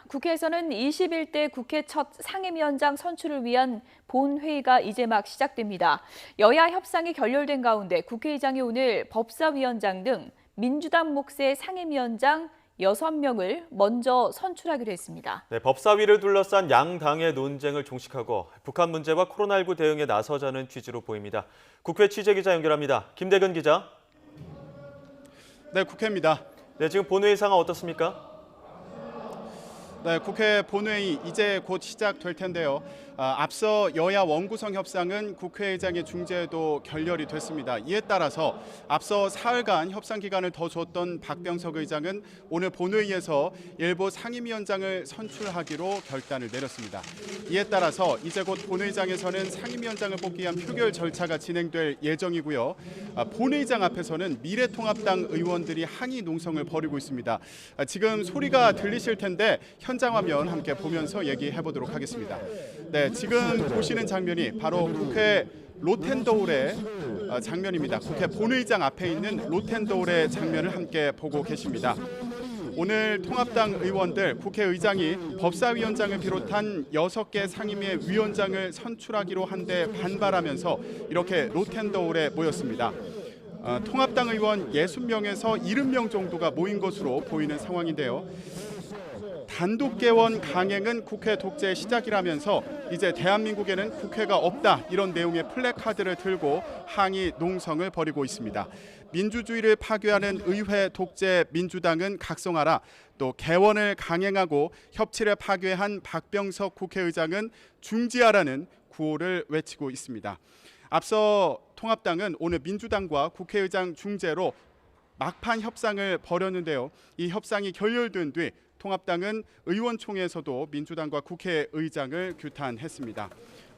국회에서는 21대 국회 첫 상임위원장 선출을 위한 본회의가 이제 막 시작됩니다. 여야 협상이 결렬된 가운데 국회의장이 오늘 법사위원장 등 민주당 몫의 상임위원장 6명을 먼저 선출하기로 했습니다. 네, 법사위를 둘러싼 양당의 논쟁을 종식하고 북한 문제와 코로나19 대응에 나서자는 취지로 보입니다. 국회 취재기자 연결합니다. 김대근 기자. 네, 국회입니다. 네, 지금 본회의 상황 어떻습니까? 네, 국회 본회의 이제 곧 시작될 텐데요. 앞서 여야 원구성 협상은 국회의장의 중재에도 결렬이 됐습니다. 이에 따라서 앞서 사흘간 협상 기간을 더 줬던 박병석 의장은 오늘 본회의에서 일부 상임위원장을 선출하기로 결단을 내렸습니다. 이에 따라서 이제 곧 본회의장에서는 상임위원장을 뽑기 위한 표결 절차가 진행될 예정이고요. 본회의장 앞에서는 미래통합당 의원들이 항의 농성을 벌이고 있습니다. 지금 소리가 들리실 텐데 현장 화면 함께 보면서 얘기해 보도록 하겠습니다. 네, 지금 보시는 장면이 바로 국회 로텐더홀의 장면입니다. 국회 본회의장 앞에 있는 로텐더홀의 장면을 함께 보고 계십니다. 오늘 통합당 의원들, 국회의장이 법사위원장을 비롯한 6개 상임위의 위원장을 선출하기로 한데 반발하면서 이렇게 로텐더홀에 모였습니다. 통합당 의원 60명에서 70명 정도가 모인 것으로 보이는 상황인데요. 단독 개원 강행은 국회 독재의 시작이라면서 이제 대한민국에는 국회가 없다, 이런 내용의 플래카드를 들고 항의 농성을 벌이고 있습니다. 민주주의를 파괴하는 의회 독재 민주당은 각성하라, 또 개원을 강행하고 협치를 파괴한 박병석 국회의장은 중지하라는 구호를 외치고 있습니다. 앞서 통합당은 오늘 민주당과 국회의장 중재로 막판 협상을 벌였는데요. 이 협상이 결렬된 뒤 통합당은 의원총회에서도 민주당과 국회의장을 규탄했습니다.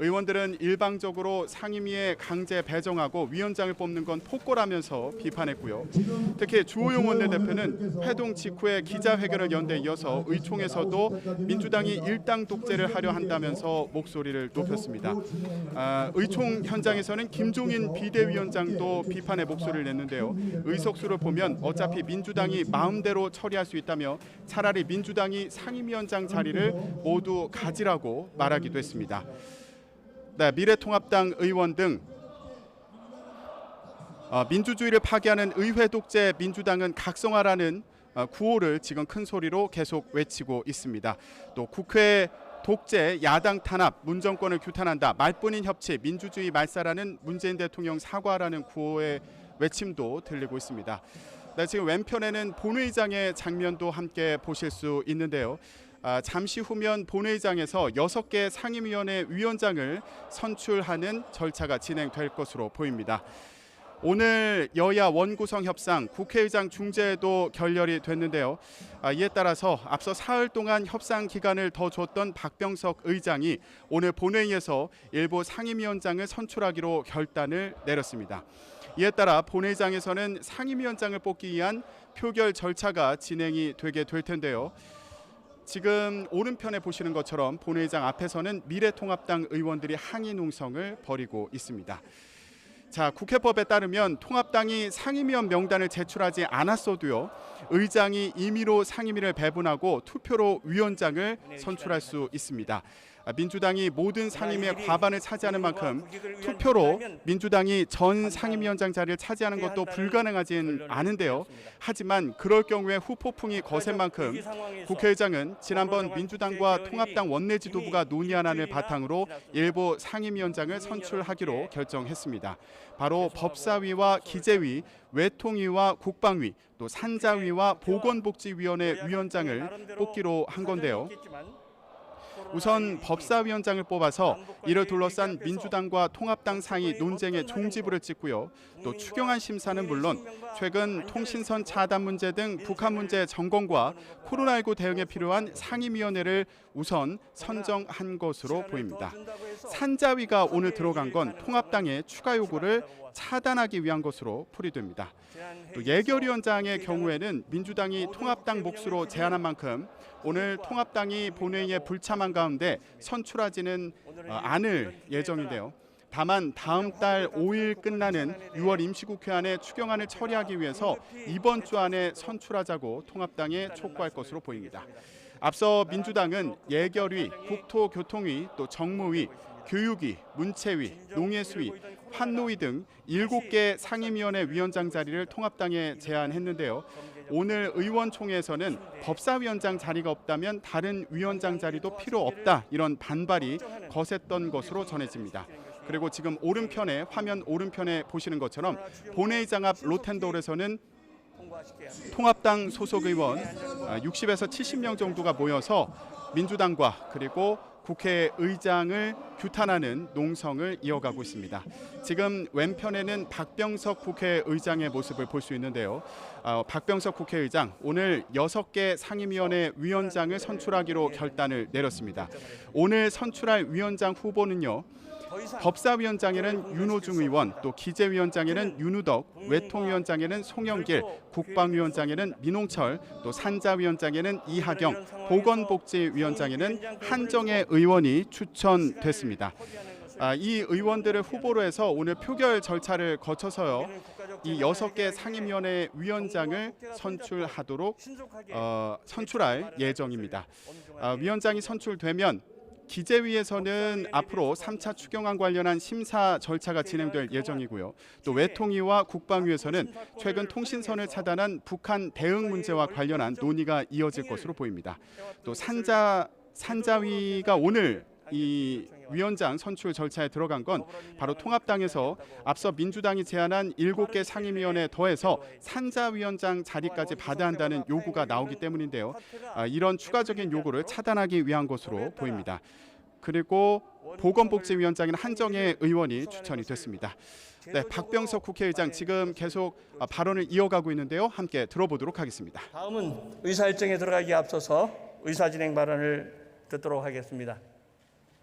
의원들은 일방적으로 상임위에 강제 배정하고 위원장을 뽑는 건 폭거라면서 비판했고요. 특히 주호영 원내대표는 회동 직후에 기자회견을 연 데 이어서 의총에서도 민주당이 일당 독재를 하려 한다면서 목소리를 높였습니다. 의총 현장에서는 김종인 비대위원장도 비판의 목소리를 냈는데요. 의석수를 보면 어차피 민주당이 마음대로 처리할 수 있다며 차라리 민주당이 상임위원장 자리를 모두 가지라고 말하기도 했습니다. 네, 미래통합당 의원 등 민주주의를 파괴하는 의회 독재 민주당은 각성하라는 구호를 지금 큰 소리로 계속 외치고 있습니다. 또 국회 독재, 야당 탄압, 문정권을 규탄한다, 말뿐인 협치, 민주주의 말살하는 문재인 대통령 사과하라는 구호의 외침도 들리고 있습니다. 네, 지금 왼편에는 본회의장의 장면도 함께 보실 수 있는데요. 잠시 후면 본회의장에서 6개 상임위원회 위원장을 선출하는 절차가 진행될 것으로 보입니다. 오늘 여야 원구성 협상, 국회의장 중재도 결렬이 됐는데요. 이에 따라서 앞서 사흘 동안 협상 기간을 더 줬던 박병석 의장이 오늘 본회의에서 일부 상임위원장을 선출하기로 결단을 내렸습니다. 이에 따라 본회의장에서는 상임위원장을 뽑기 위한 표결 절차가 진행이 되게 될 텐데요. 지금 오른편에 보시는 것처럼 본회의장 앞에서는 미래통합당 의원들이 항의 농성을 벌이고 있습니다. 자, 국회법에 따르면 통합당이 상임위원 명단을 제출하지 않았어도요, 의장이 임의로 상임위를 배분하고 투표로 위원장을 선출할 수 있습니다. 민주당이 모든 상임위의 과반을 차지하는 만큼 투표로 민주당이 전 상임위원장 자리를 차지하는 것도 불가능하진 않은데요. 하지만 그럴 경우에 후폭풍이 거센 만큼 국회의장은 지난번 민주당과 통합당 원내 지도부가 논의한 안을 바탕으로 일부 상임위원장을 선출하기로 결정했습니다. 바로 법사위와 기재위, 외통위와 국방위, 또 산자위와 보건복지위원회 위원장을 뽑기로 한 건데요. 우선 법사위원장을 뽑아서 이를 둘러싼 민주당과 통합당 사이 논쟁의 종지부를 찍고요. 또 추경안 심사는 물론 최근 통신선 차단 문제 등 북한 문제 점검과 코로나19 대응에 필요한 상임위원회를 우선 선정한 것으로 보입니다. 산자위가 오늘 들어간 건 통합당의 추가 요구를 차단하기 위한 것으로 풀이됩니다. 또 예결위원장의 경우에는 민주당이 통합당 몫으로 제안한 만큼 오늘 통합당이 본회의에 불참한 가운데 선출하지는 않을 예정인데요. 다만 다음 달 5일 끝나는 6월 임시국회 안에 추경안을 처리하기 위해서 이번 주 안에 선출하자고 통합당에 촉구할 것으로 보입니다. 앞서 민주당은 예결위, 국토교통위, 또 정무위, 교육위, 문체위, 농해수위, 환노위 등 7개 상임위원회 위원장 자리를 통합당에 제안했는데요. 오늘 의원총회에서는 법사위원장 자리가 없다면 다른 위원장 자리도 필요 없다, 이런 반발이 거셌던 것으로 전해집니다. 그리고 지금 화면 오른편에 보시는 것처럼 본회의장 앞 로텐도르에서는 통합당 소속 의원 60에서 70명 정도가 모여서 민주당과 그리고 국회의장을 규탄하는 농성을 이어가고 있습니다. 지금 왼편에는 박병석 국회의장의 모습을 볼 수 있는데요. 박병석 국회의장 오늘 6개 상임위원회 위원장을 선출하기로 결단을 내렸습니다. 오늘 선출할 위원장 후보는요. 법사위원장에는 윤호중 의원, 또 기재위원장에는 윤우덕, 외통위원장에는 송영길, 국방위원장에는 민홍철, 또 산자위원장에는 이하경, 보건복지위원장에는 한정혜 의원이 추천됐습니다. 이 의원들을 후보로 해서 오늘 표결 절차를 거쳐서요. 이 6개 상임위원회 위원장을 선출할 예정입니다. 위원장이 선출되면 기재위에서는 앞으로 3차 추경안 관련한 심사 절차가 진행될 예정이고요. 또 외통위와 국방위에서는 최근 통신선을 차단한 북한 대응 문제와 관련한 논의가 이어질 것으로 보입니다. 또 산자위가 오늘 이 위원장 선출 절차에 들어간 건 바로 통합당에서 앞서 민주당이 제안한 7개 상임위원회에 더해서 산자위원장 자리까지 받아야 한다는 요구가 나오기 때문인데요. 이런 추가적인 요구를 차단하기 위한 것으로 보입니다. 그리고 보건복지위원장인 한정혜 의원이 추천이 됐습니다. 네, 박병석 국회의장 지금 계속 발언을 이어가고 있는데요. 함께 들어보도록 하겠습니다. 다음은 의사일정에 들어가기에 앞서서 의사진행 발언을 듣도록 하겠습니다.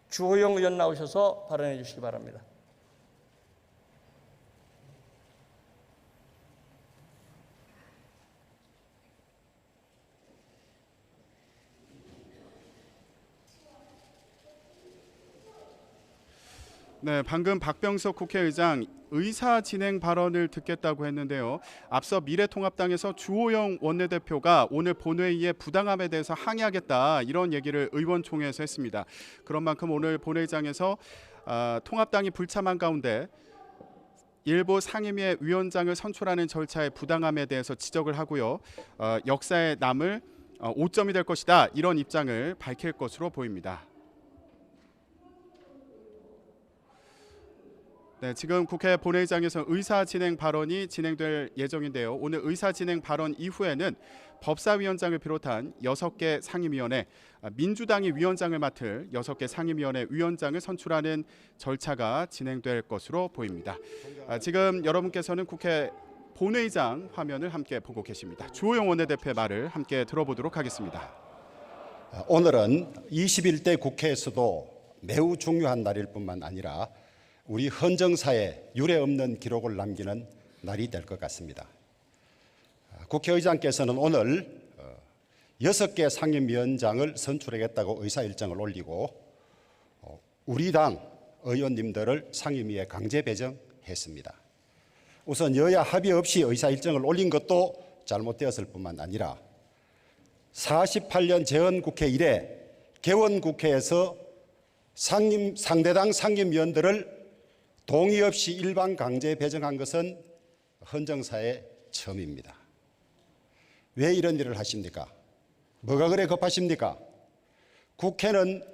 주호영 의원 나오셔서 발언해 주시기 바랍니다. 네, 방금 박병석 국회의장 의사 진행 발언을 듣겠다고 했는데요. 앞서 미래통합당에서 주호영 원내대표가 오늘 본회의에 부당함에 대해서 항의하겠다, 이런 얘기를 의원총회에서 했습니다. 그런 만큼 오늘 본회의장에서 통합당이 불참한 가운데 일부 상임위의 위원장을 선출하는 절차의 부당함에 대해서 지적을 하고요. 역사에 남을 오점이 될 것이다, 이런 입장을 밝힐 것으로 보입니다. 네, 지금 국회 본회의장에서 의사진행 발언이 진행될 예정인데요. 오늘 의사진행 발언 이후에는 법사위원장을 비롯한 6개 상임위원회, 민주당이 위원장을 맡을 6개 상임위원회 위원장을 선출하는 절차가 진행될 것으로 보입니다. 지금 여러분께서는 국회 본회의장 화면을 함께 보고 계십니다. 주호영 원내대표의 말을 함께 들어보도록 하겠습니다. 오늘은 21대 국회에서도 매우 중요한 날일 뿐만 아니라 우리 헌정사에 유례없는 기록을 남기는 날이 될 것 같습니다. 국회의장께서는 오늘 6개 상임위원장을 선출하겠다고 의사일정을 올리고 우리 당 의원님들을 상임위에 강제 배정했습니다. 우선 여야 합의 없이 의사일정을 올린 것도 잘못되었을 뿐만 아니라 48년 재헌국회 이래 개원국회에서 상대당 상임위원들을 동의 없이 일반 강제 배정한 것은 헌정사의 처음입니다. 왜 이런 일을 하십니까? 뭐가 그래 급하십니까? 국회는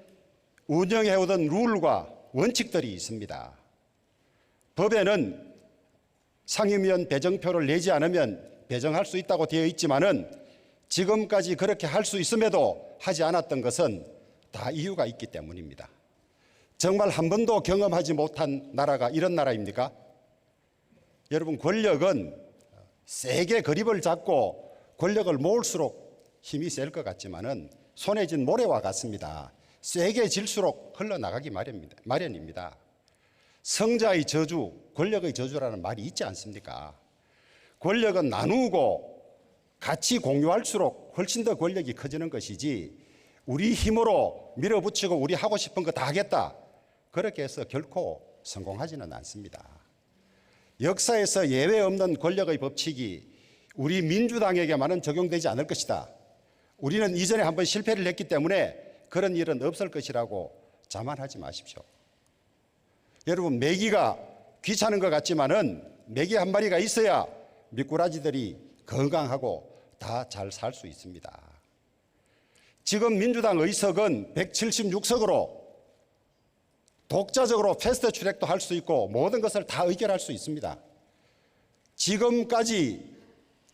운영해오던 룰과 원칙들이 있습니다. 법에는 상임위원 배정표를 내지 않으면 배정할 수 있다고 되어 있지만은 지금까지 그렇게 할 수 있음에도 하지 않았던 것은 다 이유가 있기 때문입니다. 정말 한 번도 경험하지 못한 나라가 이런 나라입니까? 여러분, 권력은 세게 그립을 잡고 권력을 모을수록 힘이 셀 것 같지만은 손에 쥔 모래와 같습니다. 세게 질수록 흘러나가기 마련입니다. 성자의 저주, 권력의 저주라는 말이 있지 않습니까? 권력은 나누고 같이 공유할수록 훨씬 더 권력이 커지는 것이지, 우리 힘으로 밀어붙이고 우리 하고 싶은 거 다 하겠다, 그렇게 해서 결코 성공하지는 않습니다. 역사에서 예외 없는 권력의 법칙이 우리 민주당에게만은 적용되지 않을 것이다. 우리는 이전에 한번 실패를 했기 때문에 그런 일은 없을 것이라고 자만하지 마십시오. 여러분, 메기가 귀찮은 것 같지만은 메기 한 마리가 있어야 미꾸라지들이 건강하고 다 잘 살 수 있습니다. 지금 민주당 의석은 176석으로 독자적으로 패스트 트랙도 할 수 있고 모든 것을 다 의결할 수 있습니다. 지금까지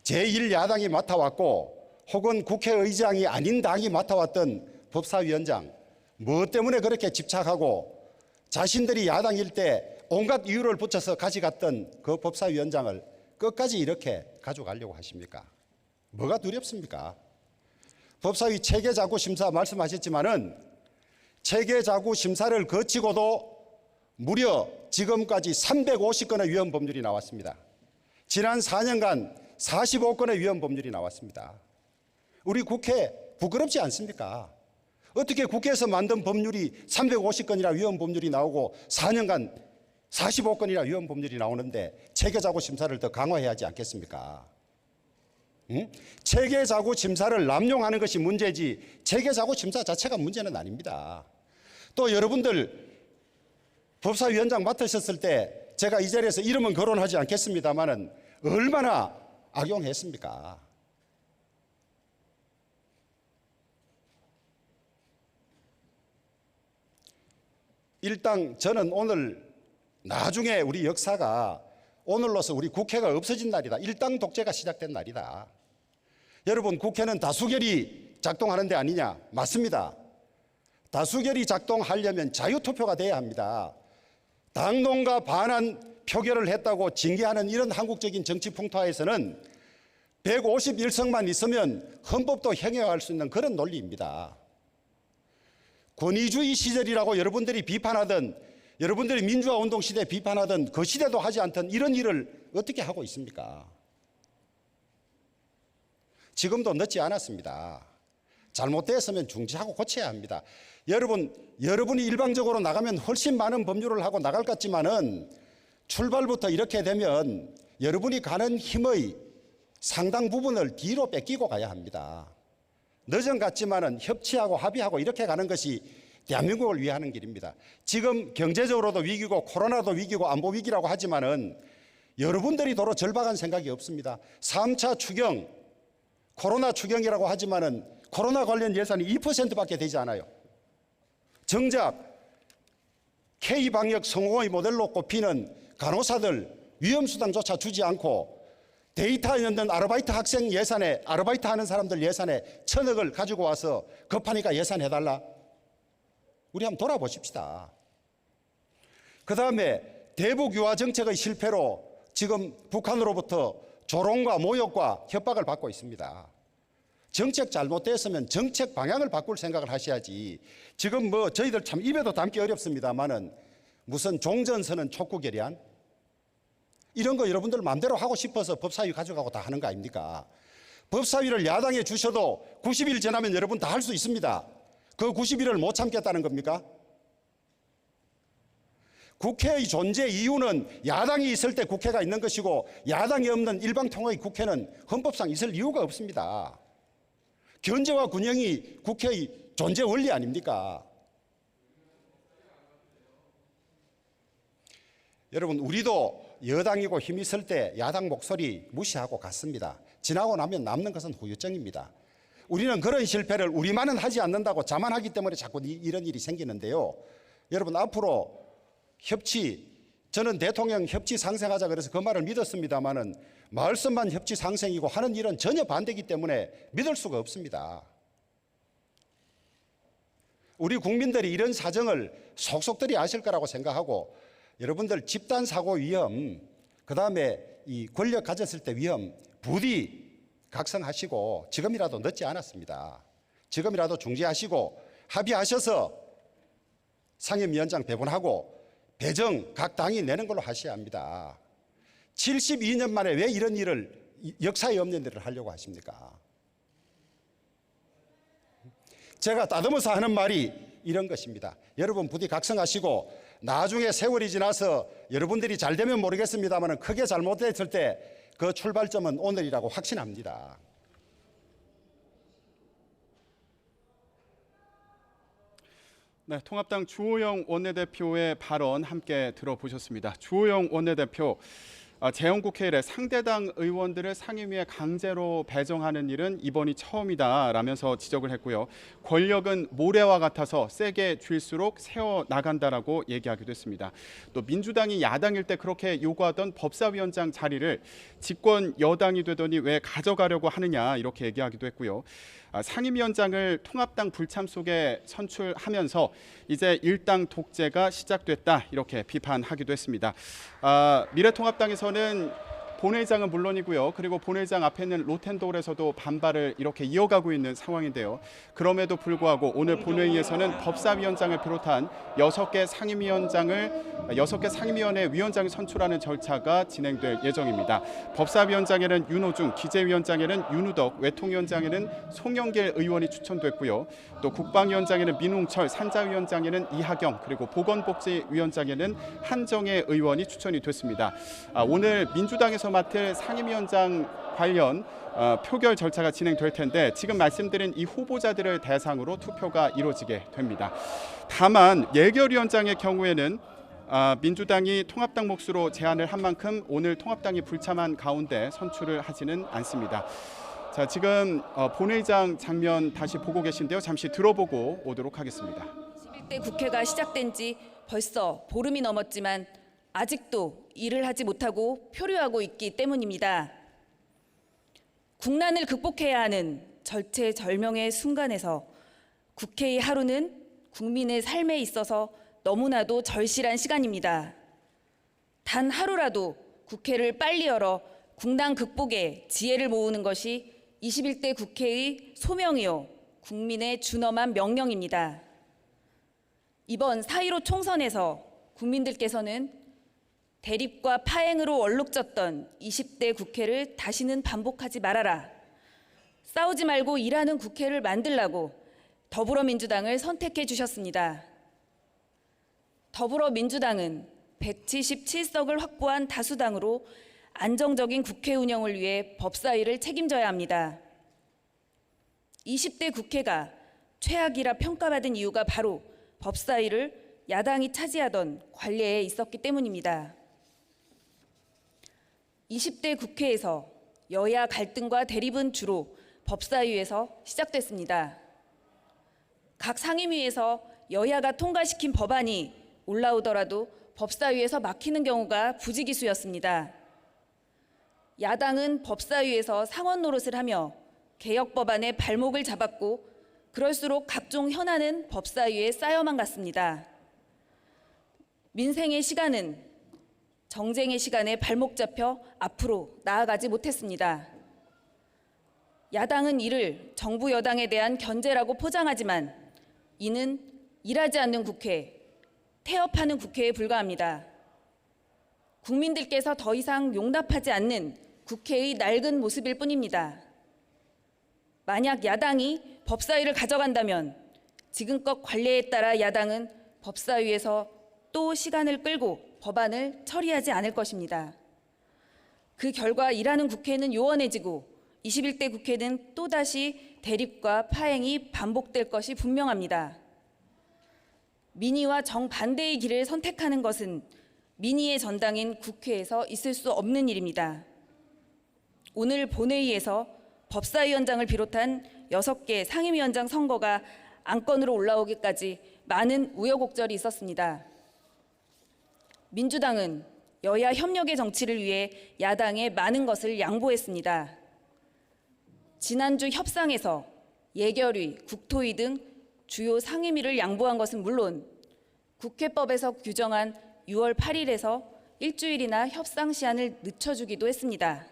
제1야당이 맡아왔고 혹은 국회의장이 아닌 당이 맡아왔던 법사위원장, 무엇 때문에 그렇게 집착하고 자신들이 야당일 때 온갖 이유를 붙여서 가져갔던 그 법사위원장을 끝까지 이렇게 가져가려고 하십니까? 뭐가 두렵습니까? 법사위 체계자구심사 말씀하셨지만은 체계자구심사를 거치고도 무려 지금까지 350건의 위헌 법률이 나왔습니다. 지난 4년간 45건의 위헌 법률이 나왔습니다. 우리 국회 부끄럽지 않습니까? 어떻게 국회에서 만든 법률이 350건이나 위헌 법률이 나오고 4년간 45건이나 위헌 법률이 나오는데 체계자구심사를 더 강화해야 하지 않겠습니까? 응? 체계자구심사를 남용하는 것이 문제지 체계자구심사 자체가 문제는 아닙니다. 또 여러분들 법사위원장 맡으셨을 때 제가 이 자리에서 이름은 거론하지 않겠습니다만은 얼마나 악용했습니까? 일단 저는 오늘 나중에 우리 역사가 오늘로서 우리 국회가 없어진 날이다. 일당 독재가 시작된 날이다. 여러분, 국회는 다수결이 작동하는 데 아니냐? 맞습니다. 다수결이 작동하려면 자유투표가 돼야 합니다. 당론과 반한 표결을 했다고 징계하는 이런 한국적인 정치 풍토에서는 151석만 있으면 헌법도 행해할 수 있는 그런 논리입니다. 권위주의 시절이라고 여러분들이 비판하던, 여러분들이 민주화 운동 시대 비판하던 그 시대도 하지 않던 이런 일을 어떻게 하고 있습니까? 지금도 늦지 않았습니다. 잘못되었으면 중지하고 고쳐야 합니다. 여러분이 일방적으로 나가면 훨씬 많은 법률을 하고 나갈 것 같지만은 출발부터 이렇게 되면 여러분이 가는 힘의 상당 부분을 뒤로 뺏기고 가야 합니다. 늦은 같지만은 협치하고 합의하고 이렇게 가는 것이 대한민국을 위하는 길입니다. 지금 경제적으로도 위기고 코로나도 위기고 안보 위기라고 하지만은 여러분들이 도로 절박한 생각이 없습니다. 3차 추경, 코로나 추경이라고 하지만은 코로나 관련 예산이 2%밖에 되지 않아요. 정작 K방역 성공의 모델로 꼽히는 간호사들 위험수당조차 주지 않고 데이터 연던 아르바이트 학생 예산에, 아르바이트 하는 사람들 예산에 1,000억을 가지고 와서 급하니까 예산해달라. 우리 한번 돌아보십시다. 그 다음에 대북 유화 정책의 실패로 지금 북한으로부터 조롱과 모욕과 협박을 받고 있습니다. 정책 잘못됐으면 정책 방향을 바꿀 생각을 하셔야지. 지금 뭐 저희들 참 입에도 담기 어렵습니다만은 무슨 종전선언 촉구 결의안 이런 거 여러분들 마음대로 하고 싶어서 법사위 가져가고 다 하는 거 아닙니까? 법사위를 야당에 주셔도 90일 지나면 여러분 다 할 수 있습니다. 그 90일을 못 참겠다는 겁니까? 국회의 존재 이유는 야당이 있을 때 국회가 있는 것이고 야당이 없는 일방통의 국회는 헌법상 있을 이유가 없습니다. 견제와 균형이 국회의 존재 원리 아닙니까? 여러분, 우리도 여당이고 힘이 있을 때 야당 목소리 무시하고 갔습니다. 지나고 나면 남는 것은 후유증입니다. 우리는 그런 실패를 우리만은 하지 않는다고 자만하기 때문에 자꾸 이런 일이 생기는데요. 여러분, 앞으로 협치, 저는 대통령 협치 상생하자 그래서 그 말을 믿었습니다만은 말씀만 협치 상생이고 하는 일은 전혀 반대이기 때문에 믿을 수가 없습니다. 우리 국민들이 이런 사정을 속속들이 아실 거라고 생각하고 여러분들 집단 사고 위험, 그 다음에 이 권력 가졌을 때 위험 부디 각성하시고 지금이라도 늦지 않았습니다. 지금이라도 중지하시고 합의하셔서 상임위원장 배분하고 배정 각 당이 내는 걸로 하셔야 합니다. 72년 만에 왜 이런 일을 역사에 없는 일을 하려고 하십니까? 제가 다듬어서 하는 말이 이런 것입니다. 여러분 부디 각성하시고 나중에 세월이 지나서 여러분들이 잘 되면 모르겠습니다만 크게 잘못됐을 때 그 출발점은 오늘이라고 확신합니다. 네, 통합당 주호영 원내대표의 발언 함께 들어보셨습니다. 주호영 원내대표, 재헌국회 이래 상대당 의원들을 상임위에 강제로 배정하는 일은 이번이 처음이다라면서 지적을 했고요. 권력은 모래와 같아서 세게 쥘수록 세워나간다라고 얘기하기도 했습니다. 또 민주당이 야당일 때 그렇게 요구하던 법사위원장 자리를 집권 여당이 되더니 왜 가져가려고 하느냐 이렇게 얘기하기도 했고요. 상임위원장을 통합당 불참 속에 선출하면서 이제 일당 독재가 시작됐다 이렇게 비판하기도 했습니다. 미래통합당에서는 본회의장은 물론이고요. 그리고 본회의장 앞에 있는 로텐도홀에서도 반발을 이렇게 이어가고 있는 상황인데요. 그럼에도 불구하고 오늘 본회의에서는 법사위원장을 비롯한 6개 상임위원회 위원장을 선출하는 절차가 진행될 예정입니다. 법사위원장에는 윤호중, 기재위원장에는 윤우덕, 외통위원장에는 송영길 의원이 추천됐고요. 또 국방위원장에는 민홍철, 산자위원장에는 이하경, 그리고 보건복지위원장에는 한정혜 의원이 추천이 됐습니다. 오늘 민주당에서 맡을 상임위원장 관련 표결 절차가 진행될 텐데 지금 말씀드린 이 후보자들을 대상으로 투표가 이루어지게 됩니다. 다만 예결위원장의 경우에는 민주당이 통합당 몫으로 제안을 한 만큼 오늘 통합당이 불참한 가운데 선출을 하지는 않습니다. 자, 지금 본회의장 장면 다시 보고 계신데요. 잠시 들어보고 오도록 하겠습니다. 21대 국회가 시작된 지 벌써 보름이 넘었지만 아직도 일을 하지 못하고 표류하고 있기 때문입니다. 국난을 극복해야 하는 절체절명의 순간에서 국회의 하루는 국민의 삶에 있어서 너무나도 절실한 시간입니다. 단 하루라도 국회를 빨리 열어 국난 극복에 지혜를 모으는 것이 21대 국회의 소명이요 국민의 준엄한 명령입니다. 이번 4.15 총선에서 국민들께서는 대립과 파행으로 얼룩졌던 20대 국회를 다시는 반복하지 말아라. 싸우지 말고 일하는 국회를 만들라고 더불어민주당을 선택해 주셨습니다. 더불어민주당은 177석을 확보한 다수당으로 안정적인 국회 운영을 위해 법사위를 책임져야 합니다. 20대 국회가 최악이라 평가받은 이유가 바로 법사위를 야당이 차지하던 관례에 있었기 때문입니다. 20대 국회에서 여야 갈등과 대립은 주로 법사위에서 시작됐습니다. 각 상임위에서 여야가 통과시킨 법안이 올라오더라도 법사위에서 막히는 경우가 부지기수였습니다. 야당은 법사위에서 상원 노릇을 하며 개혁 법안의 발목을 잡았고 그럴수록 각종 현안은 법사위에 쌓여만 갔습니다. 민생의 시간은 정쟁의 시간에 발목 잡혀 앞으로 나아가지 못했습니다. 야당은 이를 정부 여당에 대한 견제라고 포장하지만 이는 일하지 않는 국회, 태업하는 국회에 불과합니다. 국민들께서 더 이상 용납하지 않는 국회의 낡은 모습일 뿐입니다. 만약 야당이 법사위를 가져간다면 지금껏 관례에 따라 야당은 법사위에서 또 시간을 끌고 법안을 처리하지 않을 것입니다. 그 결과 일하는 국회는 요원해지고 21대 국회는 또다시 대립과 파행이 반복될 것이 분명합니다. 민의와 정반대의 길을 선택하는 것은 민의의 전당인 국회에서 있을 수 없는 일입니다. 오늘 본회의에서 법사위원장을 비롯한 6개 상임위원장 선거가 안건으로 올라오기까지 많은 우여곡절이 있었습니다. 민주당은 여야 협력의 정치를 위해 야당에 많은 것을 양보했습니다. 지난주 협상에서 예결위, 국토위 등 주요 상임위를 양보한 것은 물론 국회법에서 규정한 6월 8일에서 일주일이나 협상 시한을 늦춰주기도 했습니다.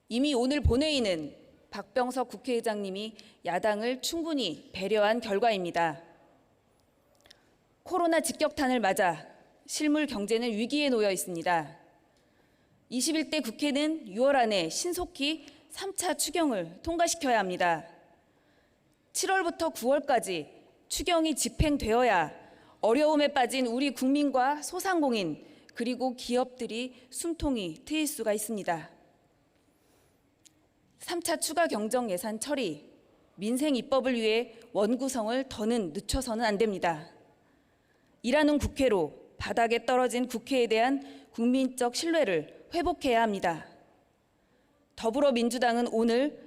이미 오늘 본회의는 박병석 국회의장님이 야당을 충분히 배려한 결과입니다. 코로나 직격탄을 맞아 실물 경제는 위기에 놓여 있습니다. 21대 국회는 6월 안에 신속히 3차 추경을 통과시켜야 합니다. 7월부터 9월까지 추경이 집행되어야 어려움에 빠진 우리 국민과 소상공인 그리고 기업들이 숨통이 트일 수가 있습니다. 3차 추가 경정 예산 처리, 민생 입법을 위해 원구성을 더는 늦춰서는 안 됩니다. 일하는 국회로 바닥에 떨어진 국회에 대한 국민적 신뢰를 회복해야 합니다. 더불어민주당은 오늘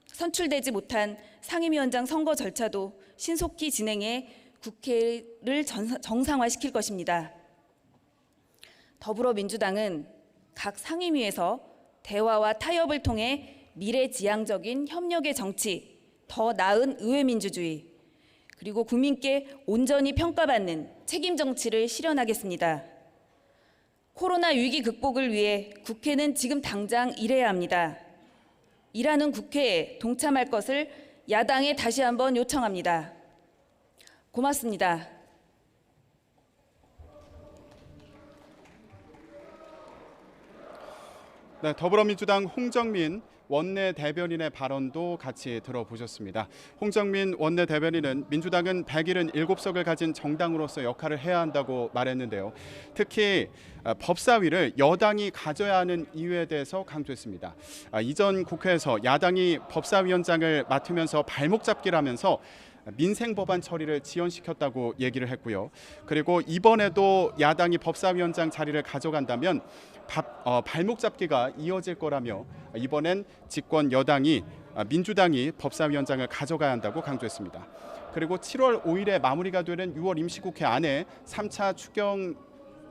선출되지 못한 상임위원장 선거 절차도 신속히 진행해 국회를 정상화시킬 것입니다. 더불어민주당은 각 상임위에서 대화와 타협을 통해 미래지향적인 협력의 정치, 더 나은 의회민주주의, 그리고 국민께 온전히 평가받는 책임 정치를 실현하겠습니다. 코로나 위기 극복을 위해 국회는 지금 당장 일해야 합니다. 일하는 국회에 동참할 것을 야당에 다시 한번 요청합니다. 고맙습니다. 네, 더불어민주당 홍정민 원내대변인의 발언도 같이 들어보셨습니다. 홍정민 원내대변인은 민주당은 177석을 가진 정당으로서 역할을 해야 한다고 말했는데요. 특히 법사위를 여당이 가져야 하는 이유에 대해서 강조했습니다. 이전 국회에서 야당이 법사위원장을 맡으면서 발목 잡기를 하면서 민생 법안 처리를 지연시켰다고 얘기를 했고요. 그리고 이번에도 야당이 법사위원장 자리를 가져간다면 발목 잡기가 이어질 거라며 이번엔 집권 여당이 민주당이 법사위원장을 가져가야 한다고 강조했습니다. 그리고 7월 5일에 마무리가 되는 6월 임시국회 안에 3차 추경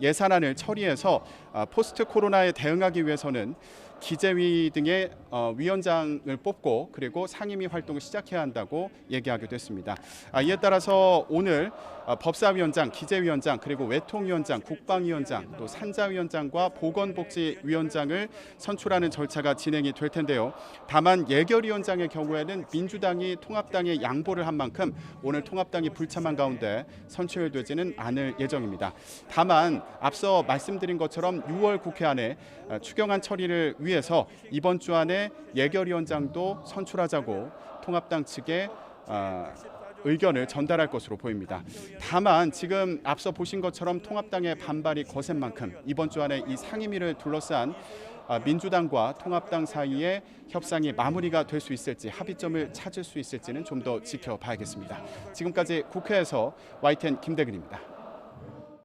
예산안을 처리해서 포스트 코로나에 대응하기 위해서는 기재위 등의 위원장을 뽑고 그리고 상임위 활동을 시작해야 한다고 얘기하기도 했습니다. 이에 따라서 오늘 법사위원장, 기재위원장, 그리고 외통위원장, 국방위원장, 또 산자위원장과 보건복지위원장을 선출하는 절차가 진행이 될 텐데요. 다만 예결위원장의 경우에는 민주당이 통합당에 양보를 한 만큼 오늘 통합당이 불참한 가운데 선출되지는 않을 예정입니다. 다만 앞서 말씀드린 것처럼 6월 국회 안에 추경안 처리를 위해서 이번 주 안에 예결위원장도 선출하자고 통합당 측에 의견을 전달할 것으로 보입니다. 다만 지금 앞서 보신 것처럼 통합당의 반발이 거센 만큼 이번 주 안에 이 상임위를 둘러싼 민주당과 통합당 사이의 협상이 마무리가 될 수 있을지, 합의점을 찾을 수 있을지는 좀 더 지켜봐야겠습니다. 지금까지 국회에서 YTN 김대근입니다.